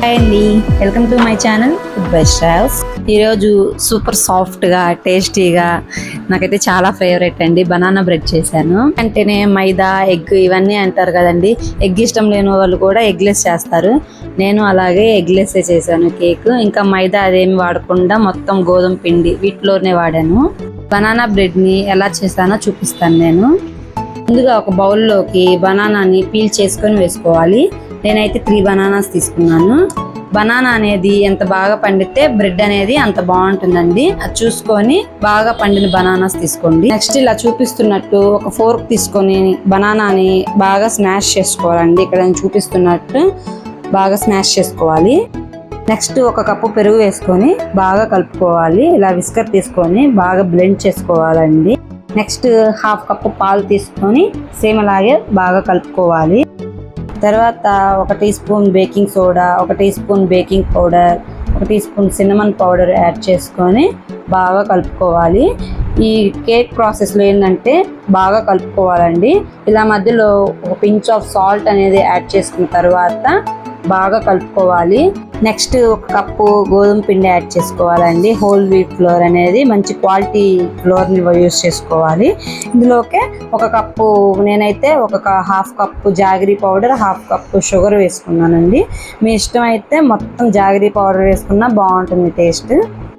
Hi అండి, welcome to my channel food by styles. ఈరోజు super సాఫ్ట్గా టేస్టీగా నాకైతే చాలా ఫేవరెట్ అండి బనానా బ్రెడ్ చేశాను. అంటేనే మైదా ఎగ్ ఇవన్నీ అంటారు కదండి. ఎగ్ ఇష్టం లేని వాళ్ళు కూడా ఎగ్లెస్ చేస్తారు. నేను అలాగే ఎగ్లెస్సే చేశాను కేక్. ఇంకా మైదా అదేమి వాడకుండా మొత్తం గోధుమ పిండి వీటిలోనే వాడాను. బనానా బ్రెడ్ని ఎలా చేశానో చూపిస్తాను నేను. ముందుగా ఒక బౌల్లోకి బనానాని పీల్ చేసుకొని వేసుకోవాలి. నేనైతే 3 బనానాస్ తీసుకున్నాను. బనానా అనేది ఎంత బాగా పండితే బ్రెడ్ అనేది అంత బాగుంటుందండి. అది చూసుకొని బాగా పండిన బనానాస్ తీసుకోండి. నెక్స్ట్ ఇలా చూపిస్తున్నట్టు ఒక ఫోర్క్ తీసుకొని బనానాని బాగా స్మాష్ చేసుకోవాలండి. ఇక్కడ నేను చూపిస్తున్నట్టు బాగా స్మాష్ చేసుకోవాలి. నెక్స్ట్ ఒక కప్పు పెరుగు వేసుకొని బాగా కలుపుకోవాలి. ఇలా విస్కర్ తీసుకొని బాగా బ్లెండ్ చేసుకోవాలండి. నెక్స్ట్ హాఫ్ కప్పు పాలు తీసుకొని సేమ్ అలాగే బాగా కలుపుకోవాలి. తర్వాత 1 teaspoon baking soda, 1 teaspoon baking powder, 1 teaspoon cinnamon powder add చేసుకొని బాగా కలుపుకోవాలి. ఈ కేక్ ప్రాసెస్లో ఏంటంటే బాగా కలుపుకోవాలండి. ఇలా మధ్యలో ఒక పించ్ ఆఫ్ సాల్ట్ అనేది యాడ్ చేసుకున్న తర్వాత బాగా కలుపుకోవాలి. నెక్స్ట్ 1 కప్పు గోధుమ పిండి యాడ్ చేసుకోవాలండి. హోల్ వీట్ ఫ్లోర్ అనేది మంచి క్వాలిటీ ఫ్లోర్ని యూస్ చేసుకోవాలి. ఇందులోకే 1 కప్పు నేనైతే half cup jaggery powder, half cup sugar వేసుకున్నానండి. మీ ఇష్టం అయితే మొత్తం జాగరీ పౌడర్ వేసుకున్నా బాగుంటుంది టేస్ట్.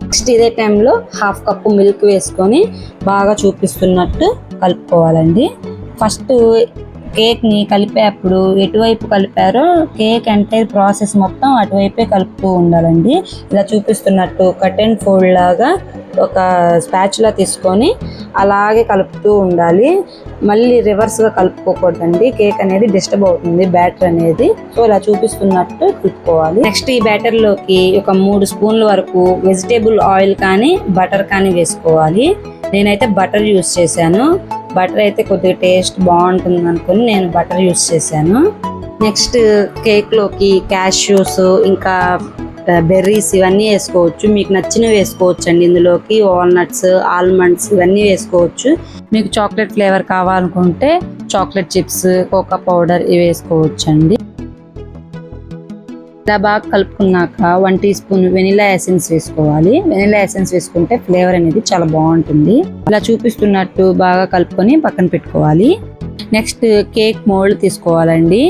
నెక్స్ట్ ఇదే టైంలో హాఫ్ కప్పు మిల్క్ వేసుకొని బాగా చూపిస్తున్నట్టు కలుపుకోవాలండి. ఫస్ట్ కేక్ని కలిపేప్పుడు ఎటువైపు కలిపారో కేక్ ఎంటైర్ ప్రాసెస్ మొత్తం అటువైపే కలుపుతూ ఉండాలండి. ఇలా చూపిస్తున్నట్టు కట్ అండ్ ఫోల్డ్ లాగా ఒక స్పాచులా తీసుకొని అలాగే కలుపుతూ ఉండాలి. మళ్ళీ రివర్స్గా కలుపుకోకూడదండి. కేక్ అనేది డిస్టర్బ్ అవుతుంది బ్యాటర్ అనేది. సో ఇలా చూపిస్తున్నట్టు కలుపుకోవాలి. నెక్స్ట్ ఈ బ్యాటర్లోకి ఒక 3 స్పూన్ల వరకు వెజిటేబుల్ ఆయిల్ కానీ బటర్ కానీ వేసుకోవాలి. నేనైతే బటర్ యూస్ చేశాను. బటర్ అయితే కొద్దిగా టేస్ట్ బాగుంటుంది అనుకుని నేను బటర్ యూస్ చేశాను. నెక్స్ట్ కేక్లోకి క్యాష్యూస్ ఇంకా బెర్రీస్ ఇవన్నీ వేసుకోవచ్చు. మీకు నచ్చినవి వేసుకోవచ్చు అండి. ఇందులోకి వాల్నట్స్, ఆల్మండ్స్ ఇవన్నీ వేసుకోవచ్చు. మీకు చాక్లెట్ ఫ్లేవర్ కావాలనుకుంటే చాక్లెట్ చిప్స్, కోకో పౌడర్ ఇవి వేసుకోవచ్చు అండి. ఇలా బాగా కలుపుకున్నాక 1 టీ స్పూన్ వెనిలా ఎసెన్స్ వేసుకోవాలి. వెనిలా ఎసెన్స్ వేసుకుంటే ఫ్లేవర్ అనేది చాలా బాగుంటుంది. ఇలా చూపిస్తున్నట్టు బాగా కలుపుకొని పక్కన పెట్టుకోవాలి. నెక్స్ట్ కేక్ మోల్డ్ తీసుకోవాలండి.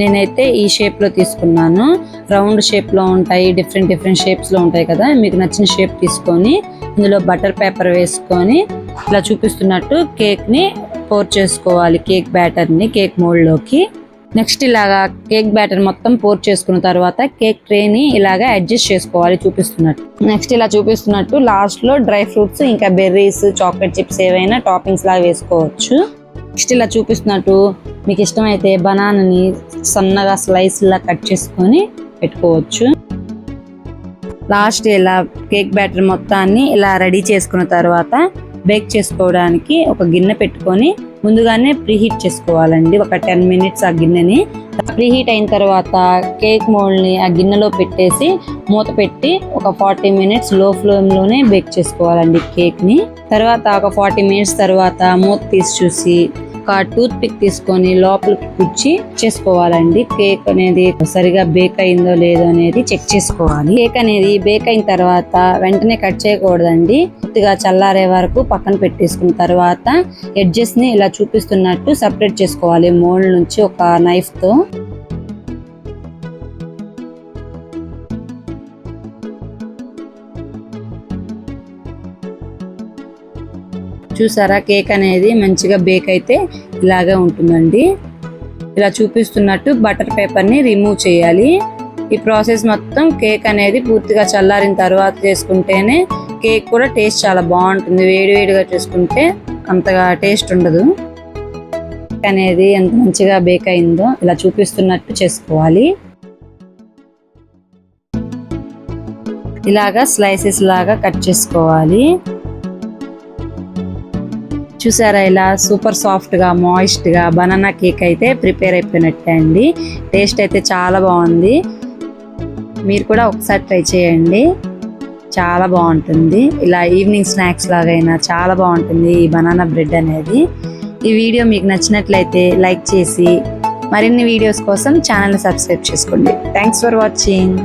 నేనైతే ఈ షేప్లో తీసుకున్నాను. రౌండ్ షేప్లో ఉంటాయి, డిఫరెంట్ షేప్స్లో ఉంటాయి కదా. మీకు నచ్చిన షేప్ తీసుకొని ఇందులో బటర్ పేపర్ వేసుకొని ఇలా చూపిస్తున్నట్టు కేక్ని పోర్ చేసుకోవాలి. కేక్ బ్యాటర్ని కేక్ మోల్డ్లోకి. నెక్స్ట్ ఇలాగా కేక్ బ్యాటర్ మొత్తం పోర్ చేసుకున్న తర్వాత కేక్ ట్రేని ఇలాగా అడ్జస్ట్ చేసుకోవాలి చూపిస్తున్నట్టు. నెక్స్ట్ ఇలా చూపిస్తున్నట్టు లాస్ట్లో డ్రై ఫ్రూట్స్ ఇంకా బెర్రీస్, చాక్లెట్ చిప్స్ ఏవైనా టాపింగ్స్ లాగా వేసుకోవచ్చు. నెక్స్ట్ ఇలా చూపిస్తున్నట్టు మీకు ఇష్టమైతే బనానాని సన్నగా స్లైస్ లా కట్ చేసుకొని పెట్టుకోవచ్చు. లాస్ట్ ఇలా కేక్ బ్యాటర్ మొత్తాన్ని ఇలా రెడీ చేసుకున్న తర్వాత బేక్ చేసుకోవడానికి ఒక గిన్నె పెట్టుకొని ముందుగానే ప్రీహీట్ చేసుకోవాలండి. ఒక 10 మినిట్స్ ఆ గిన్నెని ప్రీహీట్ అయిన తర్వాత కేక్ మోల్డ్ని ఆ గిన్నెలో పెట్టేసి మూత పెట్టి ఒక 40 మినిట్స్ లో ఫ్లేమ్లోనే బేక్ చేసుకోవాలండి కేక్ని. తర్వాత ఒక 40 మినిట్స్ తర్వాత మూత తీసి చూసి ఒక టూత్ పిక్ తీసుకొని లోపలికి గుచ్చి చేసుకోవాలండి. కేక్ అనేది సరిగా బేక్ అయిందో లేదో అనేది చెక్ చేసుకోవాలి. కేక్ అనేది బేక్ అయిన తర్వాత వెంటనే కట్ చేయకూడదండి. పూర్తిగా చల్లారే వరకు పక్కన పెట్టేసుకున్న తర్వాత ఎడ్జెస్ ని ఇలా చూపిస్తున్నట్టు సపరేట్ చేసుకోవాలి మోల్డ్ నుంచి ఒక నైఫ్ తో. చూసారా, కేక్ అనేది మంచిగా బేక్ అయితే ఇలాగే ఉంటుందండి. ఇలా చూపిస్తున్నట్టు బటర్ పేపర్ని రిమూవ్ చేయాలి. ఈ ప్రాసెస్ మొత్తం కేక్ అనేది పూర్తిగా చల్లారిన తర్వాత చేసుకుంటేనే కేక్ కూడా టేస్ట్ చాలా బాగుంటుంది. వేడివేడిగా చేసుకుంటే అంతగా టేస్ట్ ఉండదు. కేక్ అనేది ఎంత మంచిగా బేక్ అయిందో ఇలా చూపిస్తున్నట్టు చేసుకోవాలి. ఇలాగా స్లైసెస్ లాగా కట్ చేసుకోవాలి. చూసారా, ఇలా సూపర్ సాఫ్ట్గా మాయిస్ట్గా బనానా కేక్ అయితే ప్రిపేర్ అయిపోయినట్టే అండి. టేస్ట్ అయితే చాలా బాగుంది. మీరు కూడా ఒకసారి ట్రై చేయండి, చాలా బాగుంటుంది. ఇలా ఈవినింగ్ స్నాక్స్ లాగైనా చాలా బాగుంటుంది ఈ బనానా బ్రెడ్ అనేది. ఈ వీడియో మీకు నచ్చినట్లయితే లైక్ చేసి మరిన్ని వీడియోస్ కోసం ఛానల్ని సబ్స్క్రైబ్ చేసుకోండి. Thanks for watching.